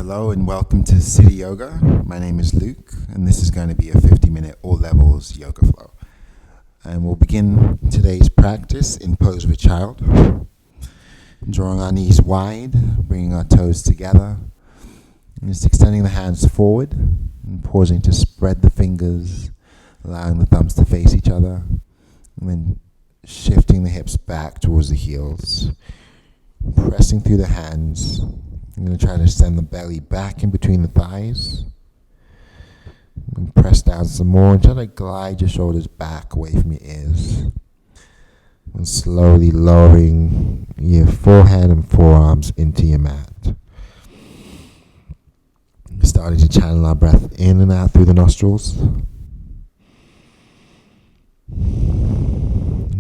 Hello and welcome to City Yoga. My name is Luke and this is going to be a 50-minute all levels yoga flow. And we'll begin today's practice in pose of a child. Drawing our knees wide, bringing our toes together, and just extending the hands forward and pausing to spread the fingers, allowing the thumbs to face each other, and then shifting the hips back towards the heels, pressing through the hands. I'm going to try to send the belly back in between the thighs. And press down some more and try to glide your shoulders back away from your ears. And slowly lowering your forehead and forearms into your mat. Starting to channel our breath in and out through the nostrils.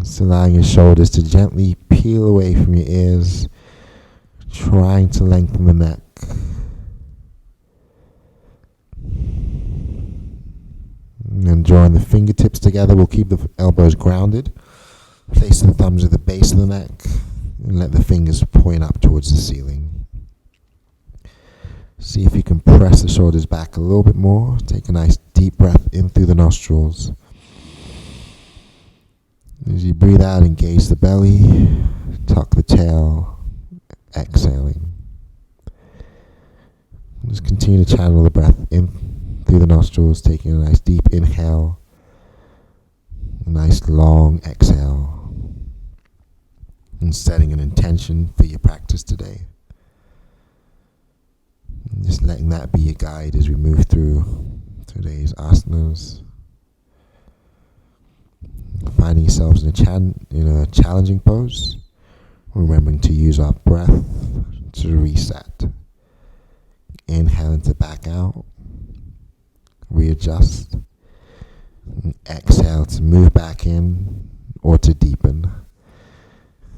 Just allowing your shoulders to gently peel away from your ears. Trying to lengthen the neck. And drawing the fingertips together, we'll keep the elbows grounded. Place the thumbs at the base of the neck and let the fingers point up towards the ceiling. See if you can press the shoulders back a little bit more. Take a nice deep breath in through the nostrils. As you breathe out, engage the belly, tuck the tail. Exhaling. Just continue to channel the breath in through the nostrils, taking a nice deep inhale, a nice long exhale, and setting an intention for your practice today. And just letting that be your guide as we move through today's asanas. Finding yourselves in a challenging pose. Remembering to use our breath to reset. Inhale and to back out. Readjust. And exhale to move back in or to deepen.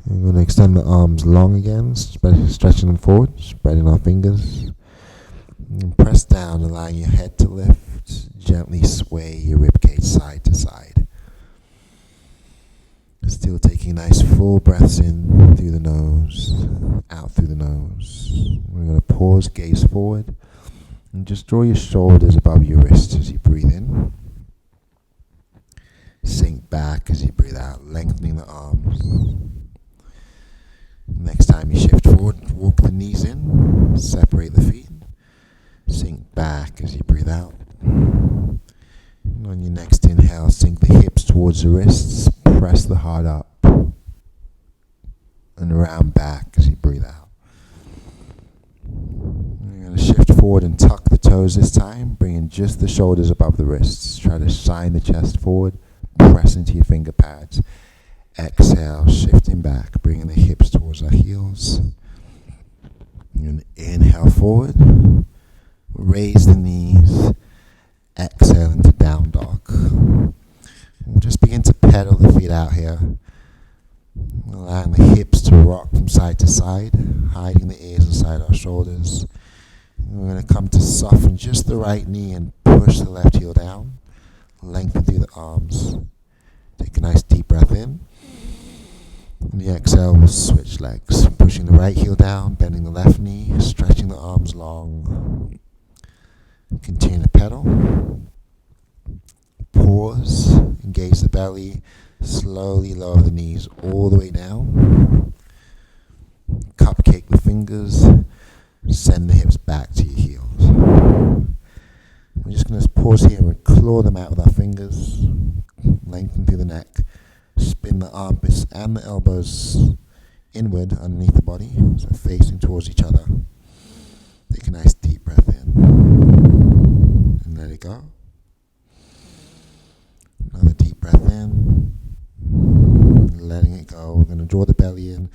We're going to extend the arms long again, stretching them forward, spreading our fingers. And press down, allowing your head to lift. Gently sway your ribcage side to side. Still taking nice full breaths in through the nose, out through the nose. We're going to pause, gaze forward, and just draw your shoulders above your wrists as you breathe in. Sink back as you breathe out, lengthening the arms. Next time you shift forward, walk the knees in, separate the feet. Sink back as you breathe out. And on your next inhale, sink the hips towards the wrists. Press the heart up and around back as you breathe out. You're going to shift forward and tuck the toes this time, bringing just the shoulders above the wrists. Try to shine the chest forward, press into your finger pads. Exhale, shifting back, bringing the hips towards our heels. You're going to inhale forward, raise the knees, exhale into down dog. We'll just begin to pedal the feet out here, allowing the hips to rock from side to side, hiding the ears inside our shoulders. And we're going to come to soften just the right knee and push the left heel down, lengthen through the arms. Take a nice deep breath in. On the exhale, we'll switch legs, pushing the right heel down, bending the left knee, stretching the arms long. Continue to pedal. Pause, engage the belly, slowly lower the knees all the way down. Cupcake the fingers, send the hips back to your heels. We're just going to pause here and claw them out with our fingers, lengthen through the neck, spin the armpits and the elbows inward underneath the body, so facing towards each other. Take a nice deep breath in and let it go. Another deep breath in, letting it go. We're going to draw the belly in,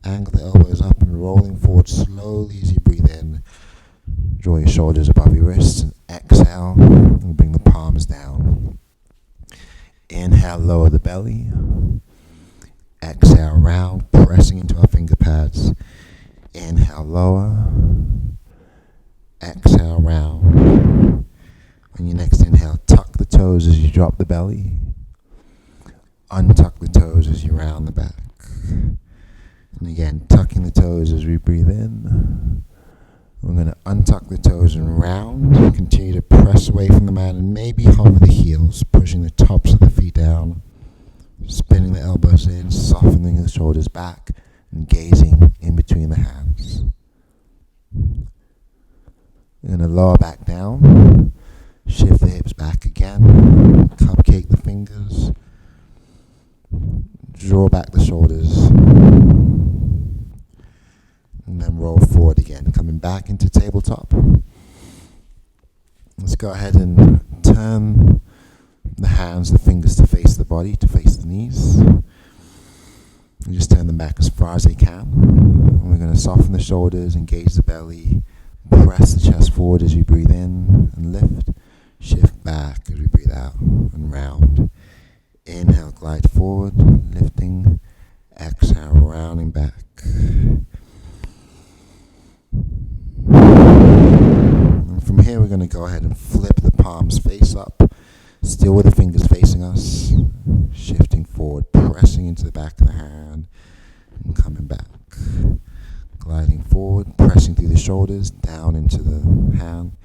angle the elbows up and rolling forward slowly as you breathe in. Draw your shoulders above your wrists and exhale and bring the palms down. Inhale, lower the belly. Exhale, round, pressing into our finger pads. Inhale, lower. Exhale, round. On your next inhale, tuck the toes as you drop the belly. Untuck the toes as you round the back. And again, tucking the toes as we breathe in. We're going going to untuck the toes and round. Continue to press away from the mat and maybe hover the heels, pushing the tops of the feet down, spinning the elbows in, softening the shoulders back, and gazing in between the hands. We're going to lower back down, shift the hips back again, cupcake the fingers, draw back the shoulders, and then roll forward again, coming back into tabletop. Let's go ahead and turn the hands, the fingers to face the body, to face the knees. And just turn them back as far as they can. And we're going to soften the shoulders, engage the belly, press the chest forward as you breathe in and lift. Shift back as we breathe out and round. Inhale, glide forward, lifting. Exhale, rounding back. And from here we're going to go ahead and flip the palms face up, still with the fingers facing us, shifting forward, pressing into the back of the hand and coming back. Gliding forward, pressing through the shoulders, down into the hand,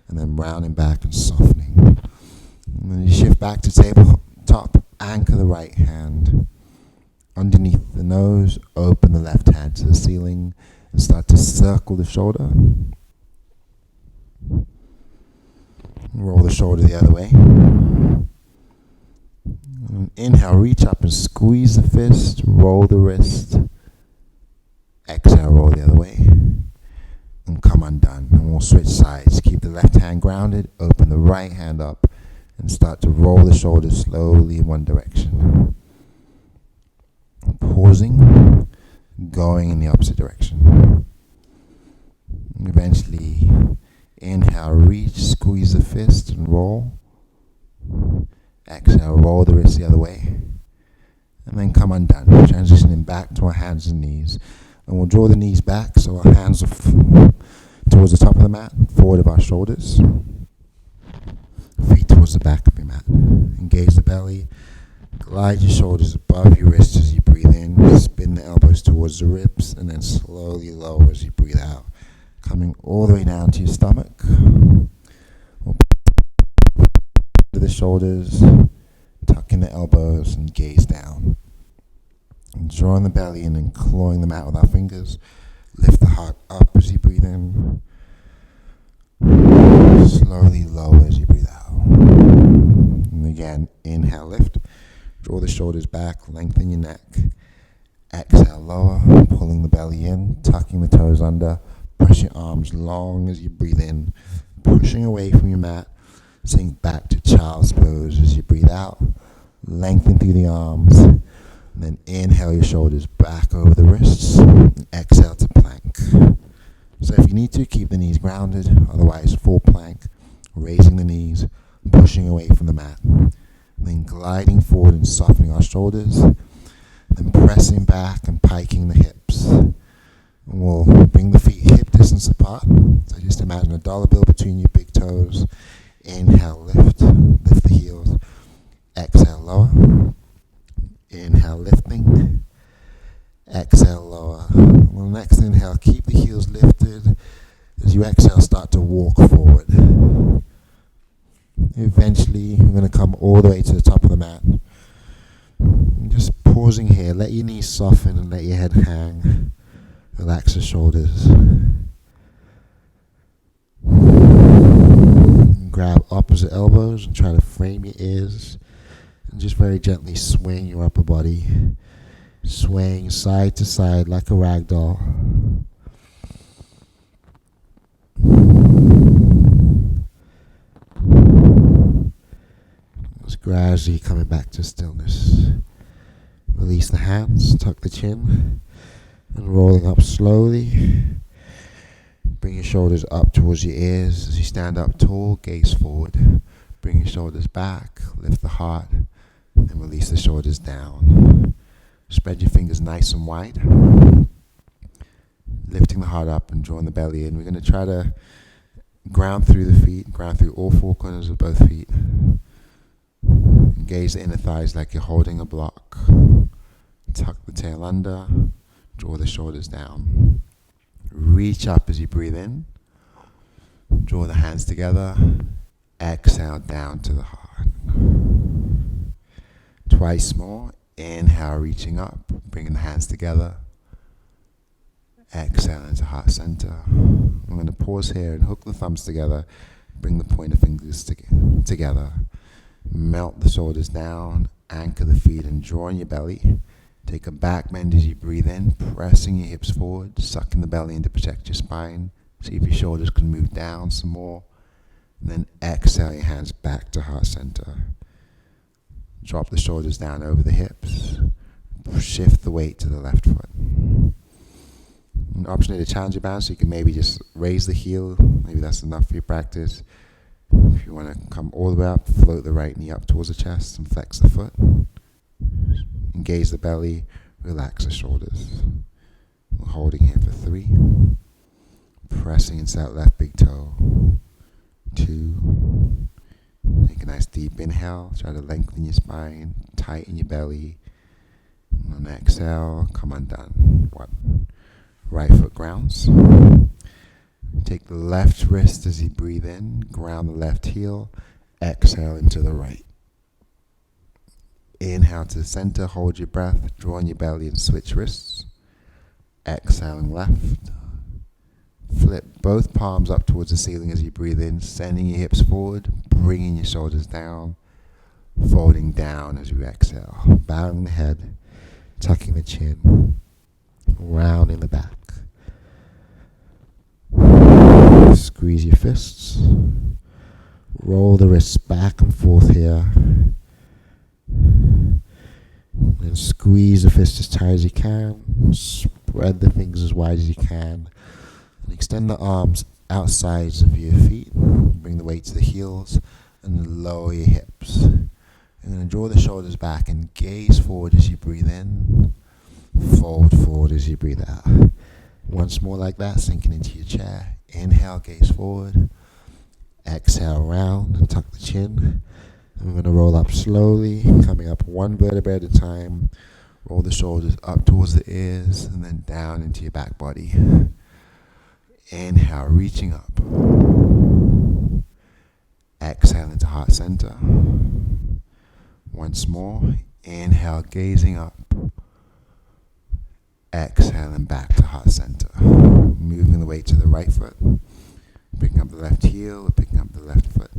and then rounding back and softening. And then you shift back to tabletop, anchor the right hand underneath the nose, open the left hand to the ceiling, and start to circle the shoulder. Roll the shoulder the other way. And inhale, reach up and squeeze the fist, roll the wrist. Exhale, roll the other way. And come undone. And we'll switch sides. Keep the left hand grounded, open the right hand up, and start to roll the shoulders slowly in one direction. Pausing, going in the opposite direction. And eventually, inhale, reach, squeeze the fist and roll. Exhale, roll the wrist the other way. And then come undone, transitioning back to our hands and knees. And we'll draw the knees back so our hands are towards the top of the mat, forward of our shoulders. Feet towards the back of your mat. Engage the belly. Glide your shoulders above your wrists as you breathe in. Spin the elbows towards the ribs and then slowly lower as you breathe out. Coming all the way down to your stomach. We'll to the shoulders, tuck in the elbows and gaze down. And drawing the belly in and clawing the mat with our fingers. Lift the heart up as you breathe in. Slowly lower as you breathe out. And again, inhale, lift. Draw the shoulders back, lengthen your neck. Exhale, lower, pulling the belly in, tucking the toes under. Press your arms long as you breathe in, pushing away from your mat. Sink back to child's pose as you breathe out. Lengthen through the arms. And then inhale your shoulders back over the wrists. And exhale to plank. So if you need to, keep the knees grounded. Otherwise, full plank. Raising the knees, pushing away from the mat. Then gliding forward and softening our shoulders. Then pressing back and piking the hips. And we'll bring the feet hip distance apart. So just imagine a dollar bill between your big toes. Inhale, lift. Lift the heels. Exhale, lower. Inhale, lifting. Exhale, lower. On the next inhale, keep the heels lifted. As you exhale, start to walk forward. Eventually, we're going to come all the way to the top of the mat. And just pausing here, let your knees soften and let your head hang. Relax the shoulders. And grab opposite elbows and try to frame your ears. And just very gently swing your upper body. Swaying side to side like a rag doll. Just gradually coming back to stillness. Release the hands, tuck the chin, and rolling up slowly. Bring your shoulders up towards your ears as you stand up tall, gaze forward. Bring your shoulders back, lift the heart, and release the shoulders down. Spread your fingers nice and wide. Lifting the heart up and drawing the belly in. We're going to try to ground through the feet, ground through all four corners of both feet. Engage the inner thighs like you're holding a block. Tuck the tail under. Draw the shoulders down. Reach up as you breathe in. Draw the hands together. Exhale down to the heart. Twice more. Inhale, reaching up, bringing the hands together. Exhale into heart center. I'm going to pause here and hook the thumbs together. Bring the pointer fingers together. Melt the shoulders down. Anchor the feet and draw in your belly. Take a back bend as you breathe in, pressing your hips forward, sucking the belly in to protect your spine. See if your shoulders can move down some more. And then exhale your hands back to heart center. Drop the shoulders down over the hips. Shift the weight to the left foot. An option to challenge your balance, so you can maybe just raise the heel. Maybe that's enough for your practice. If you want to come all the way up, float the right knee up towards the chest and flex the foot. Engage the belly, relax the shoulders. We're holding here for 3. Pressing into that left big toe. 2. Take a nice deep inhale. Try to lengthen your spine, tighten your belly. And on exhale, come undone. 1. Right foot grounds. Take the left wrist as you breathe in. Ground the left heel. Exhale into the right. Inhale to the center, hold your breath, draw in your belly and switch wrists. Exhaling left. Flip both palms up towards the ceiling as you breathe in, sending your hips forward, bringing your shoulders down, folding down as you exhale. Bowing the head, tucking the chin, rounding the back. Squeeze your fists. Roll the wrists back and forth here. Then squeeze the fist as tight as you can. Spread the fingers as wide as you can. And extend the arms outside of your feet. Bring the weight to the heels and lower your hips. You're going to draw the shoulders back and gaze forward as you breathe in. Fold forward as you breathe out. Once more like that, sinking into your chair. Inhale, gaze forward. Exhale, round and tuck the chin. And we're going to roll up slowly, coming up one vertebra at a time. Roll the shoulders up towards the ears and then down into your back body. Inhale, reaching up. Exhale into heart center. Once more. Inhale, gazing up. Exhaling back to heart center. Moving the weight to the right foot. Picking up the left heel, picking up the left foot.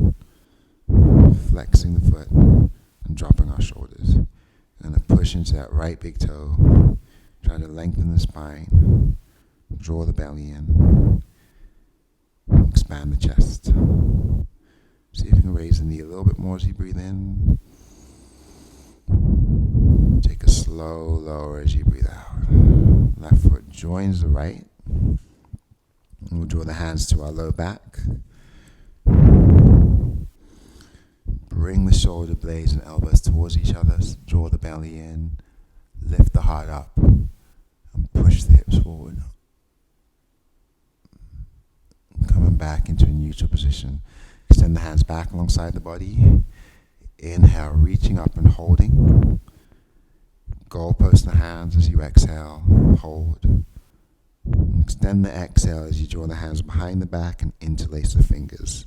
Flexing the foot and dropping our shoulders. And then push into that right big toe. Try to lengthen the spine. Draw the belly in. Expand the chest. See if you can raise the knee a little bit more as you breathe in. Take a slow lower as you breathe out. Left foot joins the right. And we'll draw the hands to our low back. Bring the shoulder blades and elbows towards each other. Draw the belly in. Lift the heart up. And push the hips forward. Coming back into a neutral position. Extend the hands back alongside the body. Inhale, reaching up and holding. Goalpost in the hands as you exhale. Hold. Extend the exhale as you draw the hands behind the back and interlace the fingers.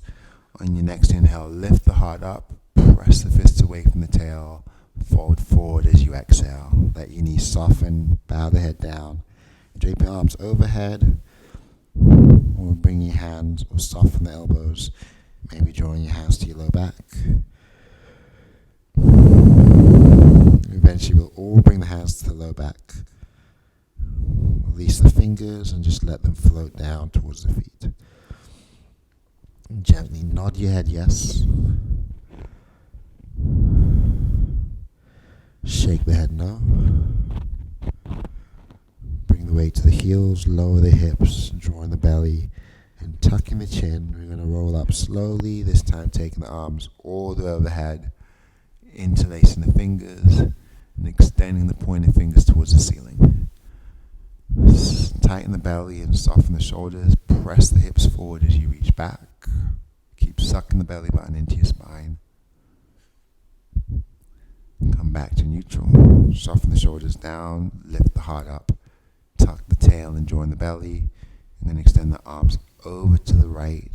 On your next inhale, lift the heart up. Press the fists away from the tail. Fold forward as you exhale. Let your knees soften. Bow the head down. Drape your arms overhead. Or bring your hands or soften the elbows. Maybe drawing your hands to your low back. Eventually we'll all bring the hands to the low back. Release the fingers and just let them float down towards the feet. Gently nod your head yes. Shake the head no. Bring the weight to the heels, lower the hips, drawing the belly and tucking the chin. We're going to roll up slowly, this time taking the arms all the way overhead, interlacing the fingers and extending the pointed fingers towards the ceiling. Tighten the belly and soften the shoulders. Press the hips forward as you reach back. Keep sucking the belly button into your spine. Come back to neutral. Soften the shoulders down. Lift the heart up. Tuck the tail and join the belly. And then extend the arms over to the right.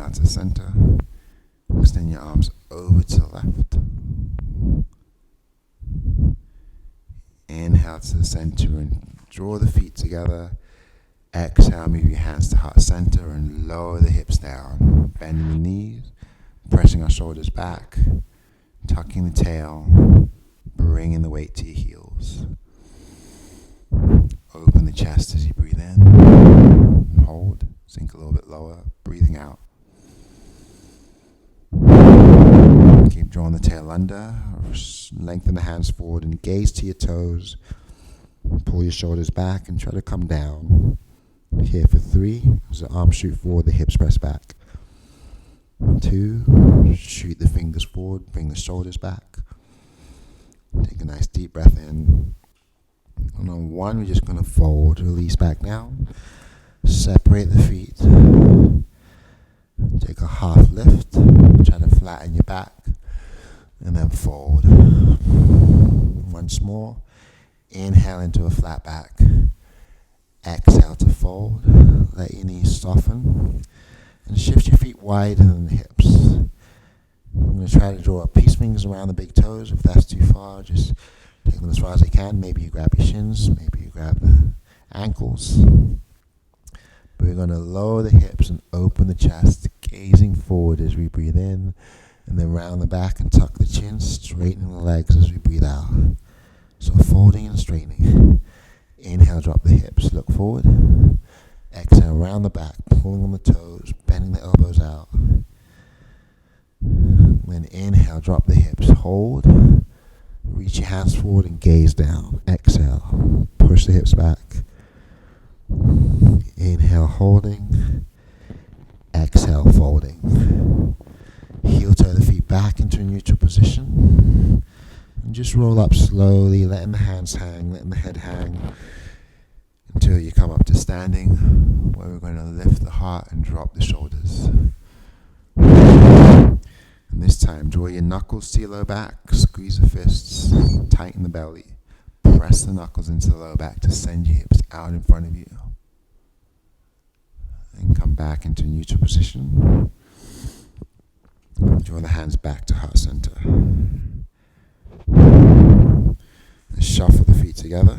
Exhale to center. Extend your arms over to the left. Inhale to the center and draw the feet together. Exhale, move your hands to heart center and lower the hips down. Bending the knees, pressing our shoulders back, tucking the tail, bringing the weight to your heels. Open the chest as you breathe in and hold. Sink a little bit lower, breathing out. Keep drawing the tail under. Lengthen the hands forward and gaze to your toes. Pull your shoulders back and try to come down. Here for 3. As the arms shoot forward, the hips press back. 2. Shoot the fingers forward, bring the shoulders back. Take a nice deep breath in. And on 1, we're just going to fold, release back down. Separate the feet. Take a half lift. Try to flatten your back. And then fold. Once more. Inhale into a flat back. Exhale to fold. Let your knees soften. And shift your feet wider than the hips. I'm going to try to draw peace fingers around the big toes. If that's too far, just take them as far as you can. Maybe you grab your shins. Maybe you grab the ankles. But we're going to lower the hips and open the chest, gazing forward as we breathe in. And then round the back and tuck the chin, straightening the legs as we breathe out. So folding and straightening. Inhale, drop the hips, look forward. Exhale, round the back, pulling on the toes, bending the elbows out. Then inhale, drop the hips, hold. Reach your hands forward and gaze down. Exhale, push the hips back. Inhale, holding. Exhale, folding. Heel toe the feet back into a neutral position. And just roll up slowly, letting the hands hang, letting the head hang. Until you come up to standing, where we're going to lift the heart and drop the shoulders. And this time, draw your knuckles to your low back, squeeze the fists, tighten the belly. Press the knuckles into the low back to send your hips out in front of you. And come back into neutral position. Draw the hands back to heart center. And shuffle the feet together.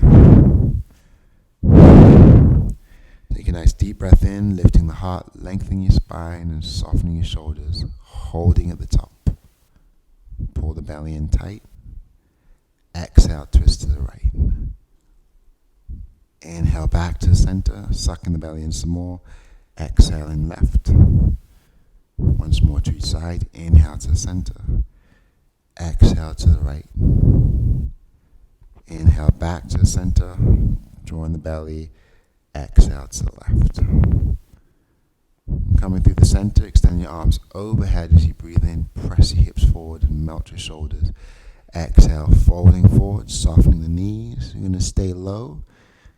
Take a nice deep breath in, lifting the heart, lengthening your spine and softening your shoulders, holding at the top. Pull the belly in tight. Exhale, twist to the right. Inhale back to the center, sucking the belly in some more. Exhaling left. Once more to each side. Inhale to the center. Exhale to the right. Inhale back to the center, drawing the belly. Exhale to the left. Coming through the center, extend your arms overhead as you breathe in. Press your hips forward and melt your shoulders. Exhale, folding forward, softening the knees. You're going to stay low.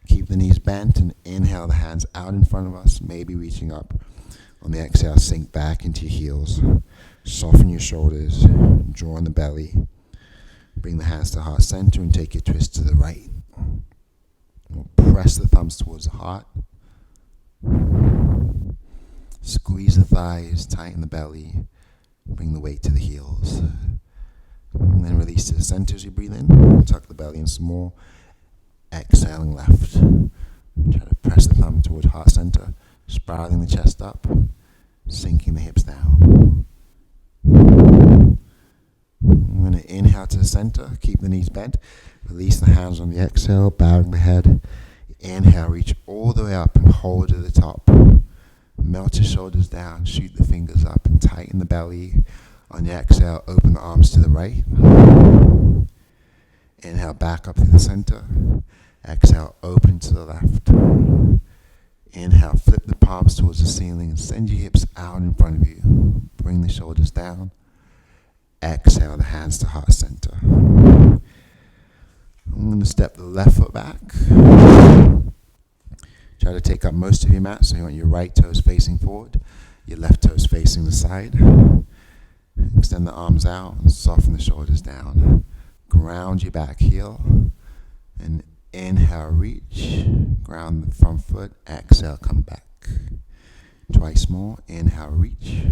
Keep the knees bent and inhale the hands out in front of us, maybe reaching up. On the exhale, sink back into your heels. Soften your shoulders, draw in the belly. Bring the hands to heart center and take your twist to the right. We'll press the thumbs towards the heart. Squeeze the thighs, tighten the belly. Bring the weight to the heels. And then release to the center as you breathe in. Tuck the belly in some more. Exhaling left. Try to press the thumb towards heart center. Spiraling the chest up. Sinking the hips down. I'm going to inhale to the center. Keep the knees bent. Release the hands on the exhale. Bowing the head. Inhale, reach all the way up and hold at the top. Melt your shoulders down. Shoot the fingers up and tighten the belly. On the exhale, open the arms to the right. Inhale, back up to the center. Exhale, open to the left. Inhale, flip the palms towards the ceiling and send your hips out in front of you. Bring the shoulders down. Exhale, the hands to heart center. I'm going to step the left foot back. Try to take up most of your mat, so you want your right toes facing forward, your left toes facing the side. Extend the arms out and soften the shoulders down. Ground your back heel. And inhale, reach. Ground the front foot. Exhale, come back. Twice more. Inhale, reach.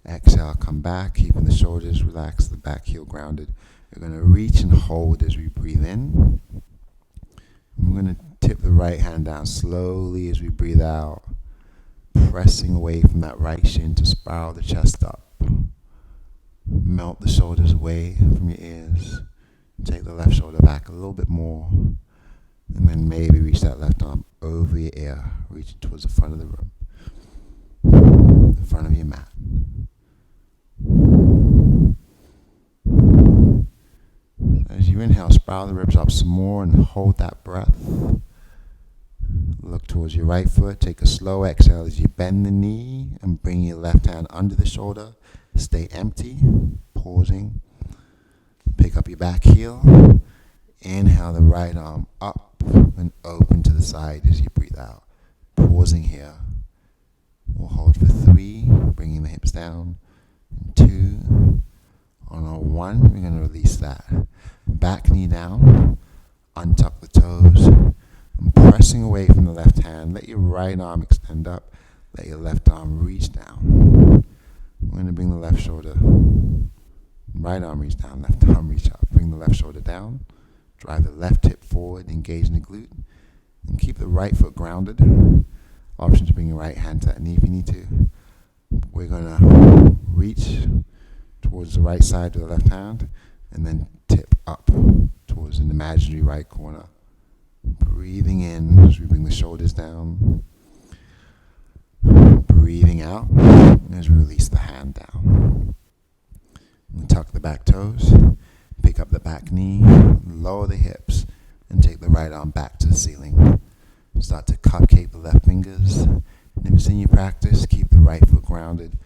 Exhale, come back, keeping the shoulders relaxed, the back heel grounded. We're going to reach and hold as we breathe in. We're going to tip the right hand down slowly as we breathe out, pressing away from that right shin to spiral the chest up. Melt the shoulders away from your ears. Take the left shoulder back a little bit more. And then maybe reach that left arm over your ear, reaching towards the front of the room, the front of your mat. As you inhale, spiral the ribs up some more and hold that breath. Look towards your right foot. Take a slow exhale as you bend the knee and bring your left hand under the shoulder. Stay empty, pausing. Pick up your back heel. Inhale the right arm up and open to the side as you breathe out. Pausing here. We'll hold for 3, bringing the hips down. And 2. On a 1, we're going to release that. Back knee down. Untuck the toes. And pressing away from the left hand. Let your right arm extend up. Let your left arm reach down. We're going to bring the left shoulder. Right arm reach down. Left arm reach up. Bring the left shoulder down. Drive the left hip forward. Engage in the glute. And keep the right foot grounded. Option to bring your right hand to that knee if you need to. We're going to reach towards the right side with the left hand and then tip up towards an imaginary right corner. Breathing in as we bring the shoulders down. Breathing out as we release the hand down. We tuck the back toes, pick up the back knee, lower the hips, and take the right arm back to the ceiling. Start to cupcake the left fingers. And if it's in your practice, keep the right foot grounded.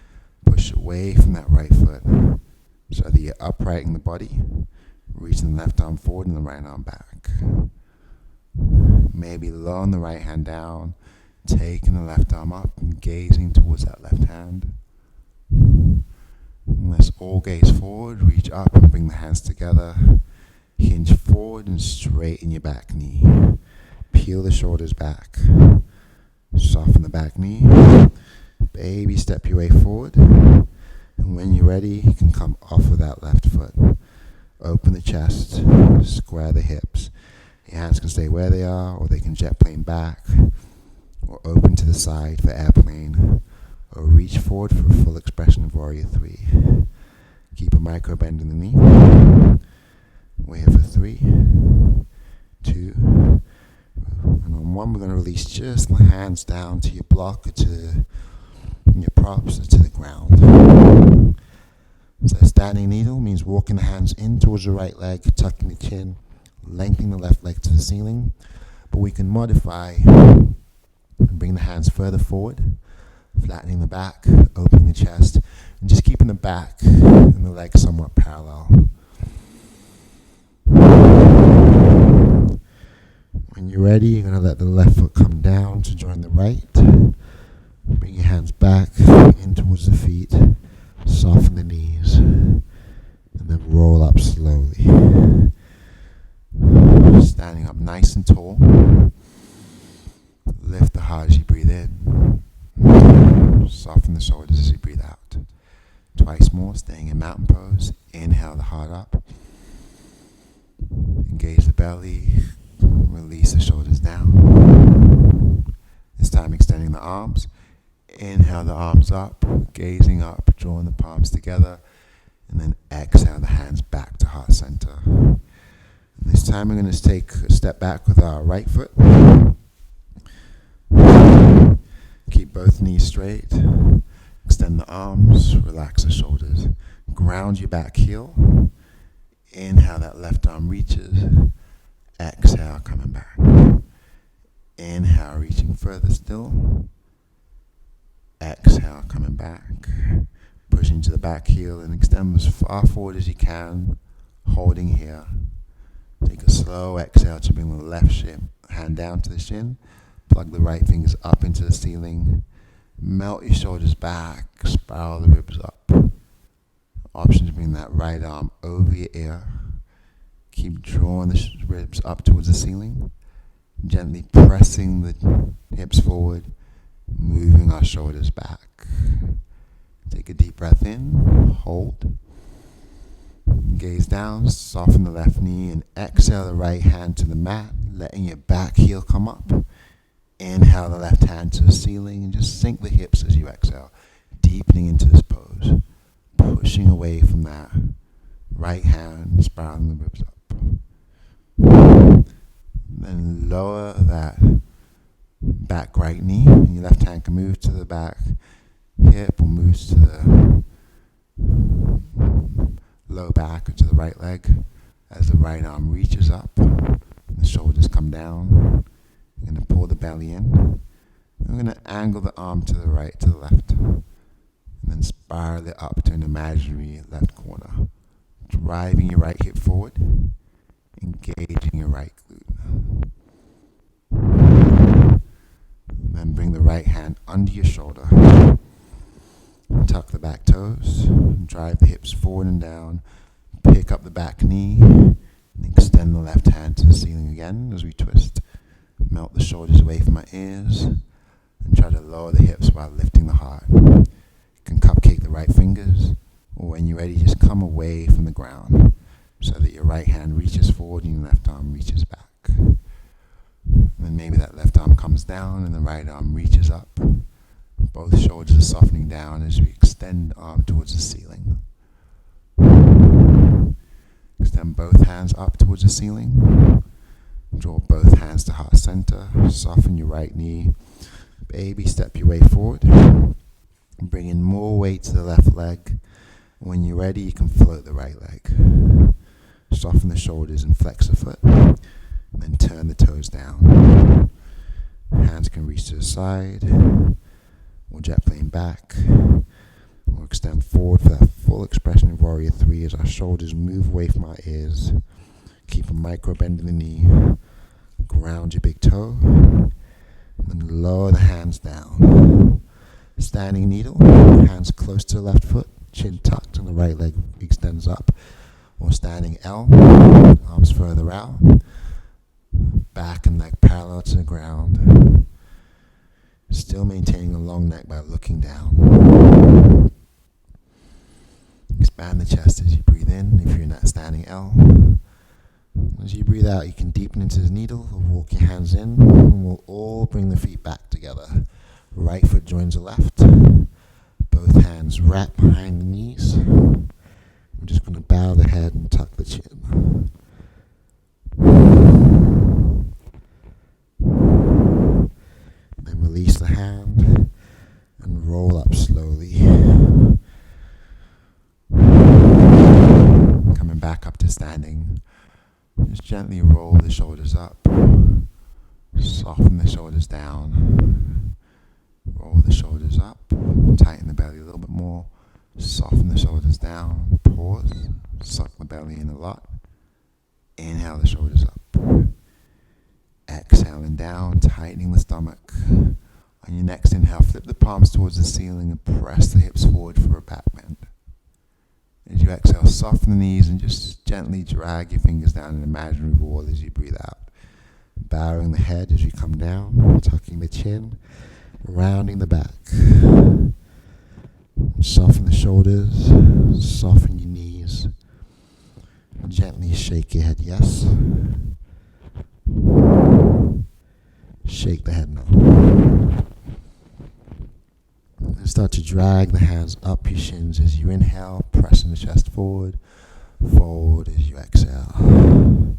Push away from that right foot so that you're upright in the body. Reaching the left arm forward and the right arm back. Maybe lowering the right hand down, taking the left arm up and gazing towards that left hand. And let's all gaze forward, reach up and bring the hands together. Hinge forward and straighten your back knee. Peel the shoulders back. Soften the back knee. Baby step your way forward. And when you're ready, you can come off of that left foot. Open the chest, square the hips. Your hands can stay where they are, or they can jet plane back, or open to the side for airplane, or reach forward for a full expression of Warrior 3. Keep a micro bend in the knee. We're here for 3, 2, and on 1 we're going to release just the hands down to your block or to your props or to the ground. So standing needle means walking the hands in towards the right leg, tucking the chin, lengthening the left leg to the ceiling. But we can modify and bring the hands further forward, flattening the back, opening the chest, and just keeping the back and the legs somewhat parallel. When you're ready, you're going to let the left foot come down to join the right. Bring your hands back in towards the feet. Soften the knees. And then roll up slowly. Standing up nice and tall. Lift the heart as you breathe in. Soften the shoulders as you breathe out. Twice more, staying in mountain pose. Inhale the heart up. Engage the belly. Release the shoulders down. This time extending the arms. Inhale the arms up, gazing up, drawing the palms together. And then exhale the hands back to heart center. And this time we're going to take a step back with our right foot. Keep both knees straight. Extend the arms, relax the shoulders. Ground your back heel. Inhale, that left arm reaches. Exhale, coming back. Inhale, reaching further still. Exhale, coming back. Pushing to the back heel and extend as far forward as you can. Holding here. Take a slow exhale to bring the left shin, hand down to the shin. Plug the right fingers up into the ceiling. Melt your shoulders back. Spiral the ribs up. Option to bring that right arm over your ear. Keep drawing the ribs up towards the ceiling. Gently pressing the hips forward. Moving our shoulders back. Take a deep breath in, hold. Gaze down, soften the left knee, and exhale the right hand to the mat, letting your back heel come up. Inhale the left hand to the ceiling and just sink the hips as you exhale, deepening into this pose, pushing away from that right hand, spiraling the ribs up. Then lower that back right knee, and your left hand can move to the back hip or moves to the low back or to the right leg as the right arm reaches up and the shoulders come down. You're going to pull the belly in. We're going to angle the arm to the right, to the left, and then spiral it up to an imaginary left corner, driving your right hip forward, engaging your right glute. Then bring the right hand under your shoulder. Tuck the back toes, drive the hips forward and down, pick up the back knee, and extend the left hand to the ceiling again as we twist. Melt the shoulders away from my ears, and try to lower the hips while lifting the heart. You can cupcake the right fingers, or when you're ready, just come away from the ground so that your right hand reaches forward and your left arm reaches back. And then maybe that left arm comes down and the right arm reaches up. Both shoulders are softening down as we extend the arm towards the ceiling. Extend both hands up towards the ceiling. Draw both hands to heart center. Soften your right knee. Baby step your way forward. Bring in more weight to the left leg. When you're ready, you can float the right leg. Soften the shoulders and flex the foot. And then turn the toes down. Hands can reach to the side. Or jet plane back. Or extend forward for that full expression of Warrior 3 as our shoulders move away from our ears. Keep a micro bend in the knee. Ground your big toe. And then lower the hands down. Standing needle. Hands close to the left foot. Chin tucked and the right leg extends up. Or standing L. Arms further out. Back and leg parallel to the ground. Still maintaining a long neck by looking down. Expand the chest as you breathe in if you're in that standing L. As you breathe out, you can deepen into the needle or walk your hands in, and we'll all bring the feet back together. Right foot joins the left. Both hands wrap behind the knees. I'm just going to bow the head and tuck the chin. Then release the hand and roll up slowly. Coming back up to standing. Just gently roll the shoulders up. Soften the shoulders down. Roll the shoulders up. Tighten the belly a little bit more. Soften the shoulders down. Pause. Suck the belly in a lot. Inhale the shoulders up. Exhaling down, tightening the stomach. On your next inhale, flip the palms towards the ceiling and press the hips forward for a back bend. As you exhale, soften the knees and just gently drag your fingers down an imaginary wall as you breathe out. Bowing the head as you come down, tucking the chin, rounding the back. Soften the shoulders, soften your knees. Gently shake your head yes. Shake the head no. And start to drag the hands up your shins as you inhale, pressing the chest forward, forward as you exhale.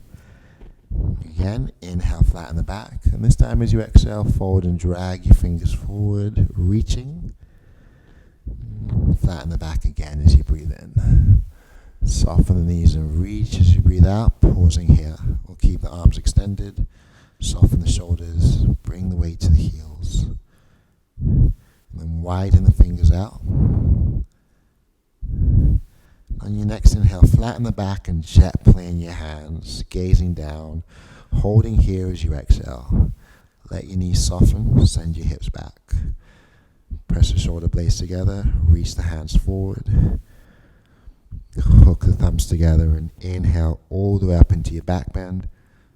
Again, inhale, flatten the back. And this time as you exhale, forward and drag your fingers forward, reaching. Flatten the back again as you breathe in. Soften the knees and reach as you breathe out, pausing here. We'll keep the arms extended. Soften the shoulders, bring the weight to the heels. And then widen the fingers out. On your next inhale, flatten the back and jet plane your hands, gazing down, holding here as you exhale. Let your knees soften, send your hips back. Press the shoulder blades together, reach the hands forward. Hook the thumbs together and inhale all the way up into your back bend,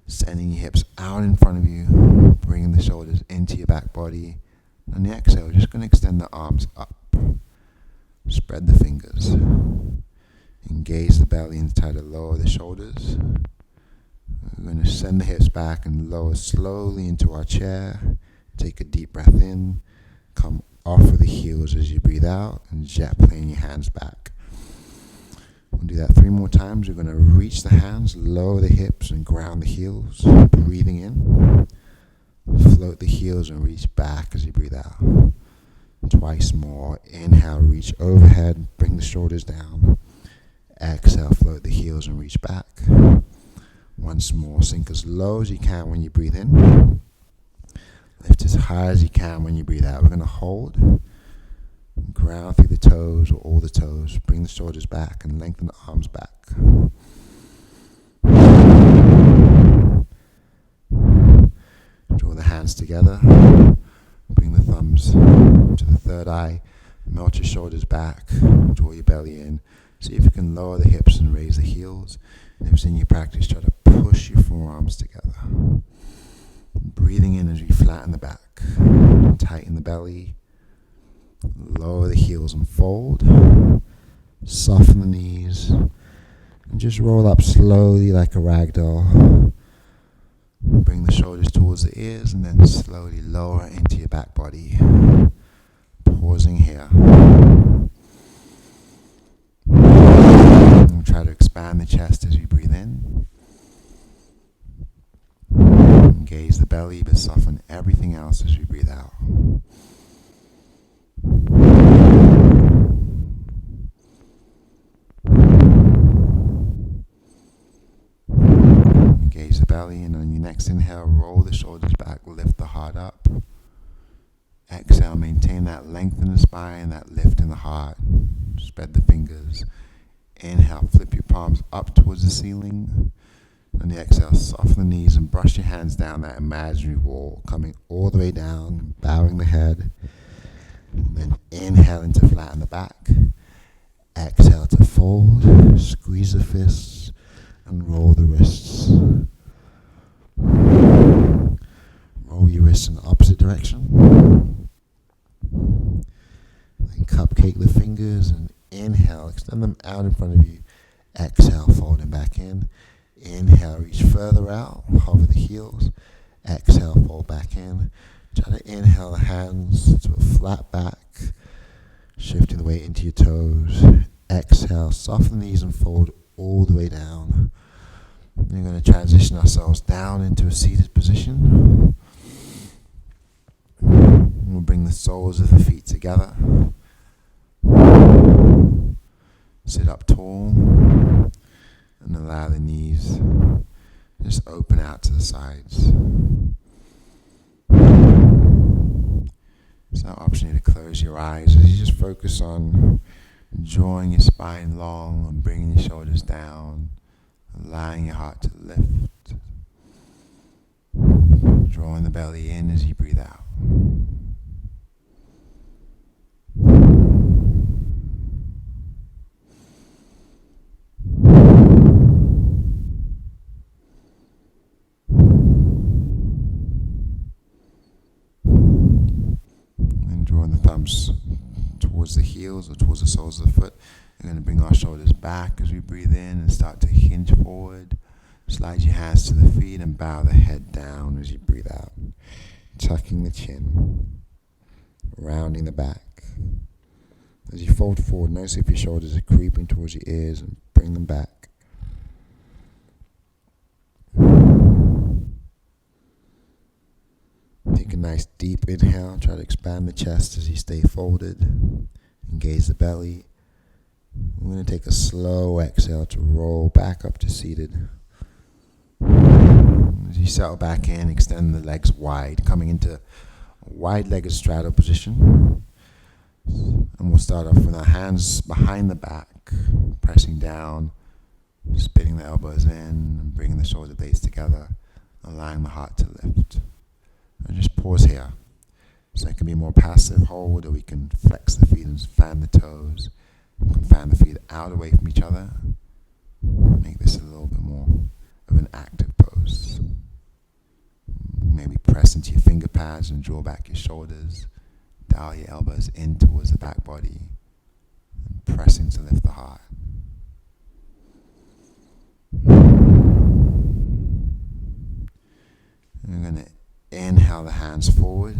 sending your hips out in front of you, bringing the shoulders into your back body, On the exhale, we're just going to extend the arms up. Spread the fingers. Engage the belly and try to lower the shoulders. We're going to send the hips back and lower slowly into our chair. Take a deep breath in. Come off of the heels as you breathe out and jet plane your hands back. We'll do that 3 more times. We're going to reach the hands, lower the hips and ground the heels. Breathing in. Float the heels and reach back as you breathe out. Twice more. Inhale, reach overhead, bring the shoulders down. Exhale, float the heels and reach back. Once more, sink as low as you can when you breathe in. Lift as high as you can when you breathe out. We're going to hold. Ground through the toes or all the toes. Bring the shoulders back and lengthen the arms back. Draw the hands together. Bring the thumbs to the third eye. Melt your shoulders back. Draw your belly in. See if you can lower the hips and raise the heels. And if it's in your practice, try to push your forearms together. Breathing in as we flatten the back. Tighten the belly. Lower the heels and fold. Soften the knees. And just roll up slowly like a rag doll. Bring the shoulders towards the ears and then slowly lower into your back body. Pausing here. And try to expand the chest as we breathe in. Engage the belly but soften everything else as we breathe out. Engage the belly, and on your next inhale, roll the shoulders back, lift the heart up. Exhale, maintain that length in the spine, that lift in the heart. Spread the fingers. Inhale, flip your palms up towards the ceiling. On the exhale, soften the knees and brush your hands down that imaginary wall, coming all the way down, bowing the head. And then inhale into flatten the back. Exhale to fold, squeeze the fists, and roll the wrists. Roll your wrists in the opposite direction. Then cupcake the fingers and inhale, extend them out in front of you. Exhale, fold them back in. Inhale, reach further out, hover the heels. Exhale, fold back in. Try to inhale the hands to a flat back, shifting the weight into your toes. Exhale, soften the knees and fold all the way down. We're going to transition ourselves down into a seated position. We'll bring the soles of the feet together. Sit up tall and allow the knees just open out to the sides. It's no option here to close your eyes as you just focus on drawing your spine long and bringing your shoulders down, allowing your heart to lift, drawing the belly in as you breathe out. And drawing the thumbs towards the heels or towards the soles of the foot. We're going to bring our shoulders back as we breathe in and start to hinge forward. Slide your hands to the feet and bow the head down as you breathe out. Tucking the chin, rounding the back. As you fold forward, notice if your shoulders are creeping towards your ears and bring them back. Take a nice deep inhale. Try to expand the chest as you stay folded. Engage the belly. We're going to take a slow exhale to roll back up to seated. As you settle back in, extend the legs wide, coming into a wide-legged straddle position. And we'll start off with our hands behind the back, pressing down, spinning the elbows in, and bringing the shoulder blades together, allowing the heart to lift. And just pause here. So it can be a more passive hold, or we can flex the feet and fan the toes. We can fan the feet out away from each other. Make this a little bit more of an active pose. Maybe press into your finger pads and draw back your shoulders. Dial your elbows in towards the back body and pressing to lift the heart. We're going to inhale the hands forward,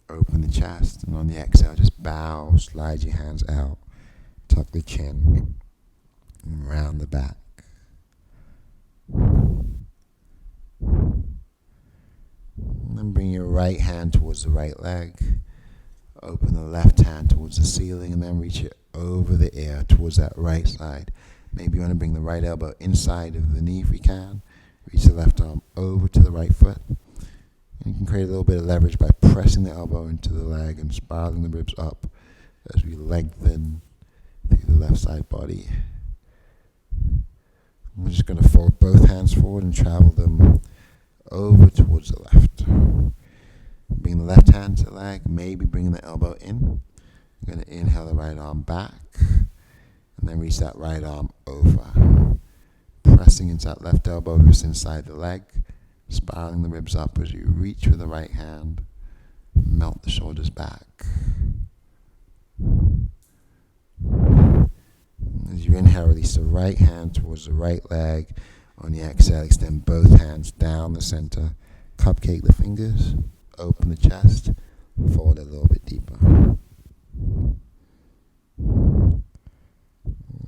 open the chest, and on the exhale, just bow, slide your hands out, tuck the chin, and round the back. And then bring your right hand towards the right leg, open the left hand towards the ceiling, and then reach it over the ear towards that right side. Maybe you want to bring the right elbow inside of the knee if you can. Reach the left arm over to the right foot. And you can create a little bit of leverage by pressing the elbow into the leg and spiraling the ribs up as we lengthen through the left side body. We're just going to fold both hands forward and travel them over towards the left. Bring the left hand to the leg, maybe bring the elbow in. You're going to inhale the right arm back, and then reach that right arm over. Pressing into that left elbow just inside the leg, spiraling the ribs up as you reach with the right hand, melt the shoulders back. As you inhale, release the right hand towards the right leg. On the exhale, extend both hands down the center, cupcake the fingers, open the chest, fold a little bit deeper.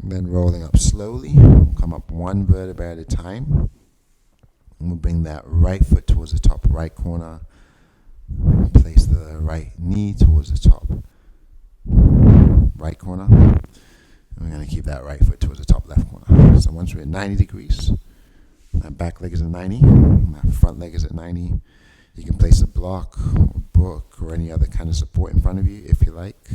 Then rolling up slowly, we'll come up one vertebra at a time. And we'll bring that right foot towards the top right corner. Place the right knee towards the top right corner. And we're going to keep that right foot towards the top left corner. So once we're at 90 degrees, that back leg is at 90, that front leg is at 90. You can place a block or book or any other kind of support in front of you if you like.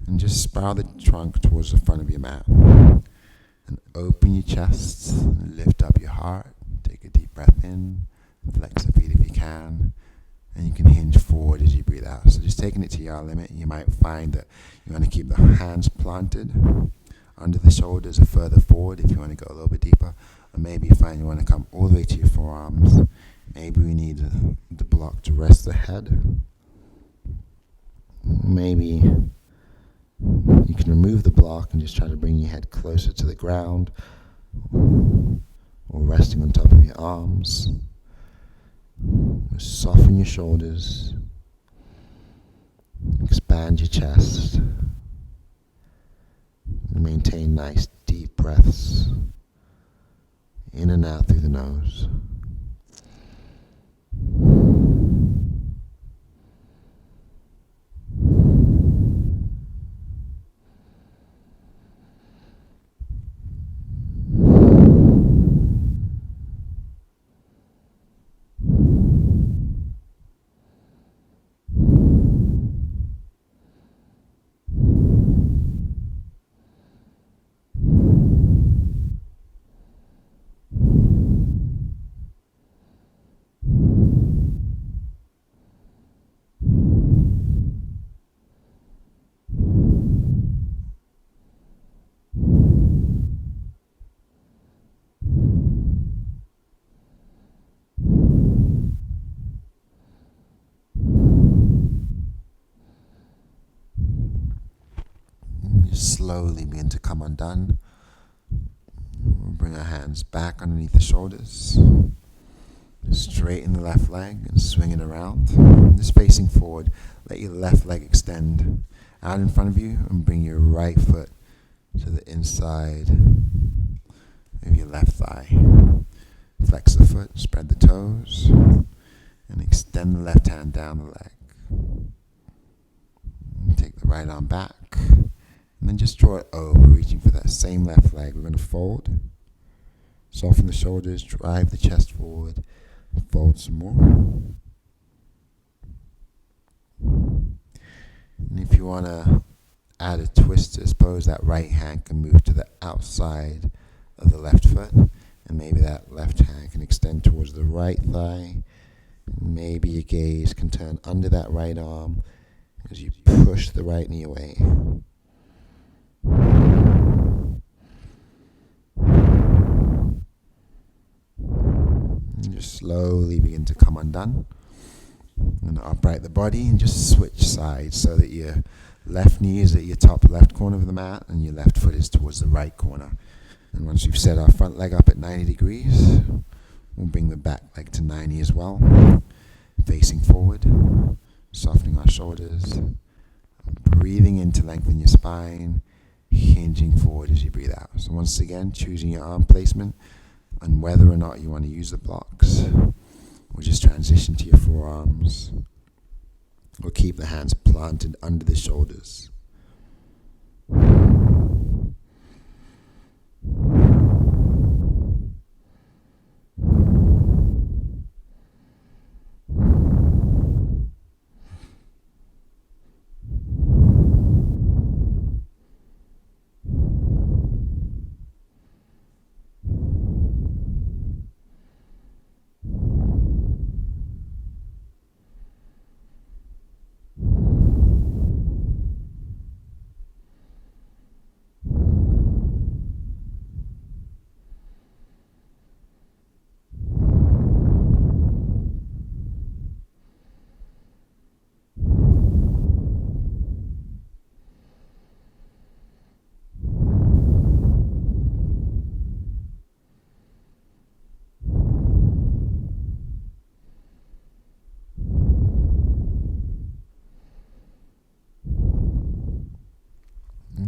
And just spiral the trunk towards the front of your mat. And open your chest, lift up your heart, take a deep breath in, flex the feet if you can, and you can hinge forward as you breathe out. So just taking it to your limit, you might find that you want to keep the hands planted under the shoulders or further forward if you want to go a little bit deeper. Or maybe you find you want to come all the way to your forearms. Maybe we need the block to rest the head. Maybe you can remove the block and just try to bring your head closer to the ground or resting on top of your arms. Soften your shoulders. Expand your chest. And maintain nice deep breaths in and out through the nose. Slowly begin to come undone. We'll bring our hands back underneath the shoulders. Straighten the left leg and swing it around. Just facing forward. Let your left leg extend out in front of you and bring your right foot to the inside of your left thigh. Flex the foot, spread the toes, and extend the left hand down the leg. And take the right arm back. And then just draw it over, reaching for that same left leg. We're going to fold. Soften the shoulders, drive the chest forward, fold some more. And if you want to add a twist, I suppose that right hand can move to the outside of the left foot. And maybe that left hand can extend towards the right thigh. Maybe your gaze can turn under that right arm as you push the right knee away. And just slowly begin to come undone. And upright the body and just switch sides so that your left knee is at your top left corner of the mat and your left foot is towards the right corner. And once you've set our front leg up at 90 degrees, we'll bring the back leg to 90 as well, facing forward, softening our shoulders, breathing in to lengthen your spine, hinging forward as you breathe out. So once again, choosing your arm placement and whether or not you want to use the blocks, or just transition to your forearms, or keep the hands planted under the shoulders.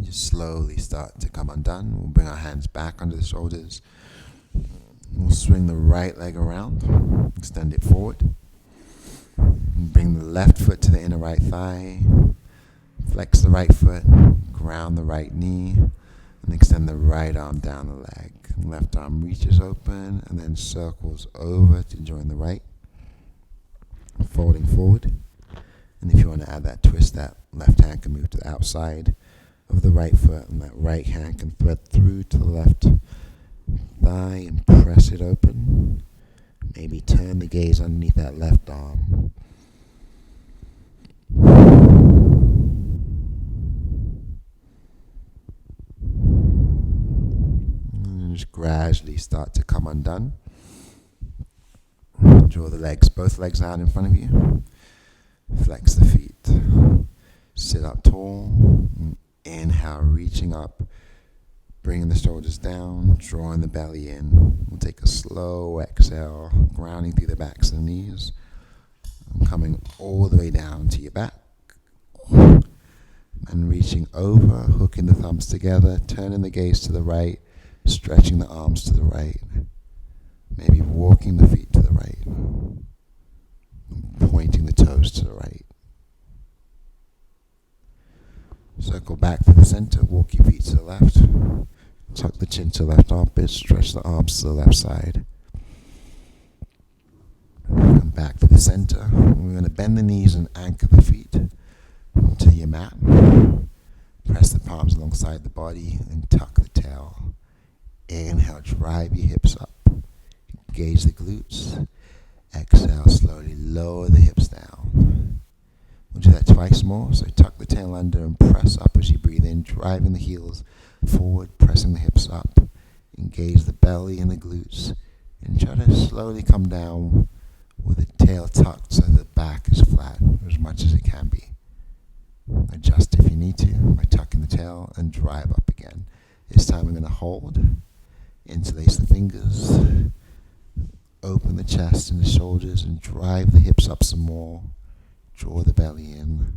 Just slowly start to come undone. We'll bring our hands back under the shoulders. We'll swing the right leg around, extend it forward. And bring the left foot to the inner right thigh. Flex the right foot, ground the right knee, and extend the right arm down the leg. Left arm reaches open and then circles over to join the right. Folding forward. And if you want to add that twist, that left hand can move to the outside of the right foot, and that right hand can thread through to the left thigh and press it open. Maybe turn the gaze underneath that left arm. And just gradually start to come undone. Draw the legs, both legs out in front of you. Flex the feet. Sit up tall. Inhale, reaching up, bringing the shoulders down, drawing the belly in. We'll take a slow exhale, grounding through the backs of the knees, and coming all the way down to your back. And reaching over, hooking the thumbs together, turning the gaze to the right, stretching the arms to the right, maybe walking the feet to the right, pointing the toes to the right. Circle back to the center, walk your feet to the left, tuck the chin to the left armpit, stretch the arms to the left side. Come back to the center. We're going to bend the knees and anchor the feet to your mat. Press the palms alongside the body and tuck the tail. Inhale, drive your hips up. Engage the glutes. Exhale, slowly lower the hips down. We'll do that twice more. So tuck the tail under and press up as you breathe in, driving the heels forward, pressing the hips up. Engage the belly and the glutes. And try to slowly come down with the tail tucked so the back is flat as much as it can be. Adjust if you need to by tucking the tail and drive up again. This time we're going to hold, interlace the fingers, open the chest and the shoulders and drive the hips up some more. Draw the belly in.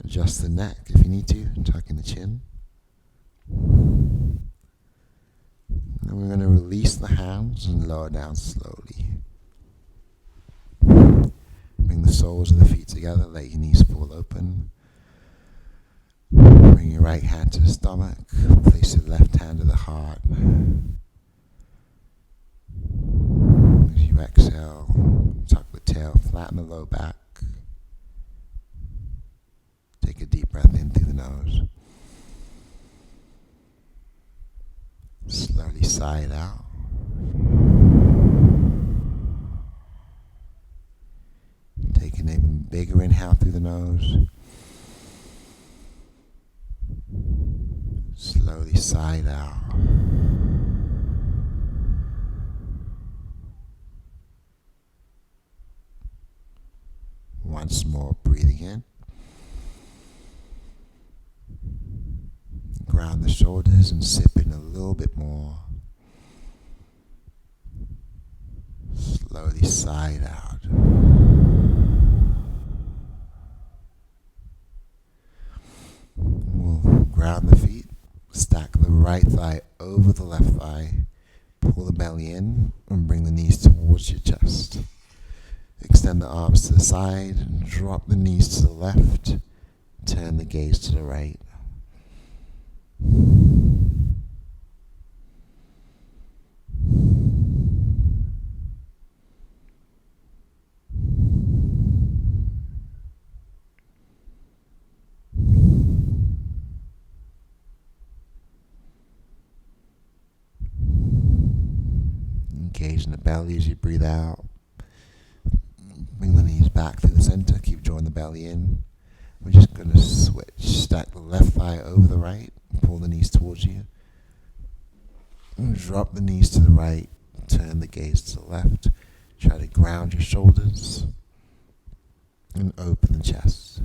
Adjust the neck if you need to, tucking the chin. And then we're going to release the hands and lower down slowly. Bring the soles of the feet together, let your knees fall open. Bring your right hand to the stomach, place your left hand to the heart. As you exhale, tuck the tail, flatten the low back. Take a deep breath in through the nose. Slowly sigh it out. Take an even bigger inhale through the nose. Slowly sigh it out. once more, breathing in. Ground the shoulders and sip in a little bit more. Slowly sigh it out. We'll ground the feet. Stack the right thigh over the left thigh. Pull the belly in and bring the knees towards your chest. Extend the arms to the side and drop the knees to the left. Turn the gaze to the right. Engage in the belly as you breathe out. Bring the knees back through the center. Keep drawing the belly in. We're just going to switch. Stack the left thigh over the right. Pull the knees towards you. And drop the knees to the right. Turn the gaze to the left. Try to ground your shoulders. And open the chest.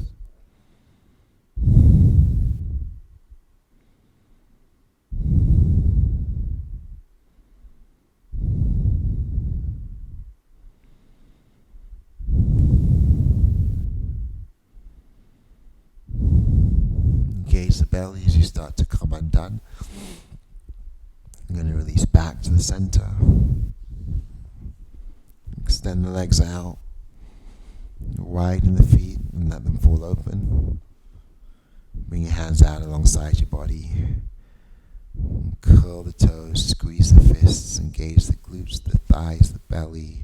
Engage the belly as you start to come undone. I'm going to release back to the center. Extend the legs out. Widen the feet and let them fall open. Bring your hands out alongside your body. Curl the toes, squeeze the fists, engage the glutes, the thighs, the belly,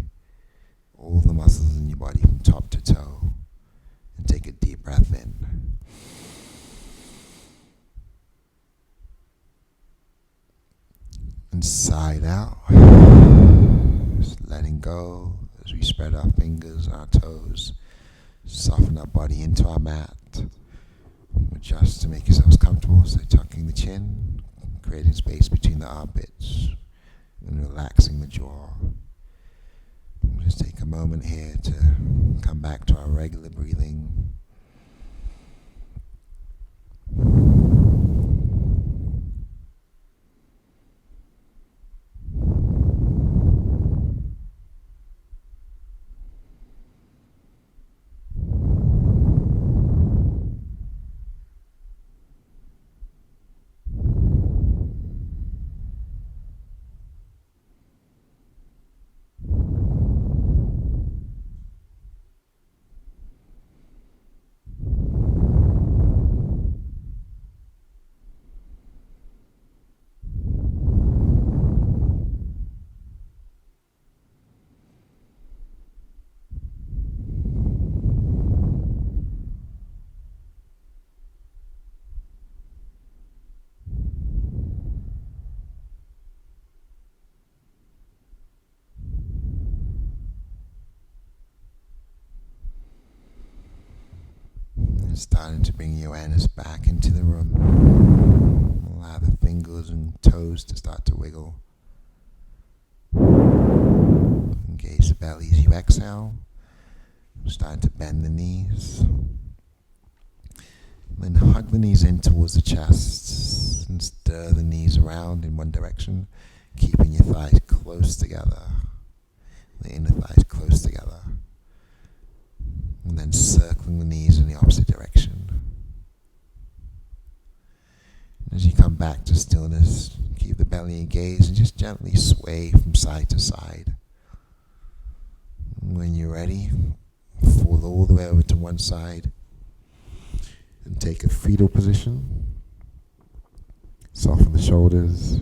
all the muscles in your body from top to toe. And take a deep breath in. And sigh it out. Just letting go as we spread our fingers and our toes. Soften our body into our mat. Adjust to make yourselves comfortable. So tucking the chin, creating space between the armpits, and relaxing the jaw. We'll just take a moment here to come back to our regular breathing. Starting to bring your awareness back into the room. Allow the fingers and toes to start to wiggle. Engage the belly as you exhale. Starting to bend the knees. Then hug the knees in towards the chest and stir the knees around in one direction, keeping your thighs close together. The inner thighs close together. And then circling the knees in the opposite direction. As you come back to stillness, keep the belly engaged and just gently sway from side to side. When you're ready, fall all the way over to one side and take a fetal position. Soften the shoulders.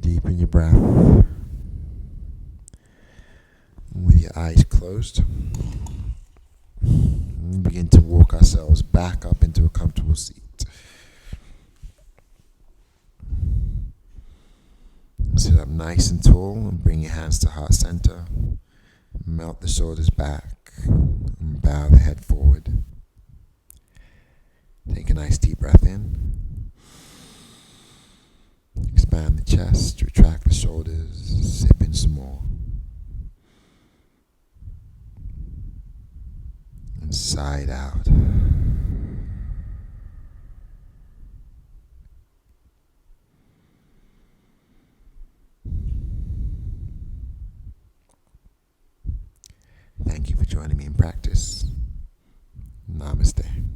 Deepen your breath. With your eyes closed, and begin to walk ourselves back up into a comfortable seat. Sit up nice and tall and bring your hands to heart center. Melt the shoulders back and bow the head forward. Take a nice deep breath in. Expand the chest, retract the shoulders, sip in some more. and sigh it out. Thank you for joining me in practice. Namaste.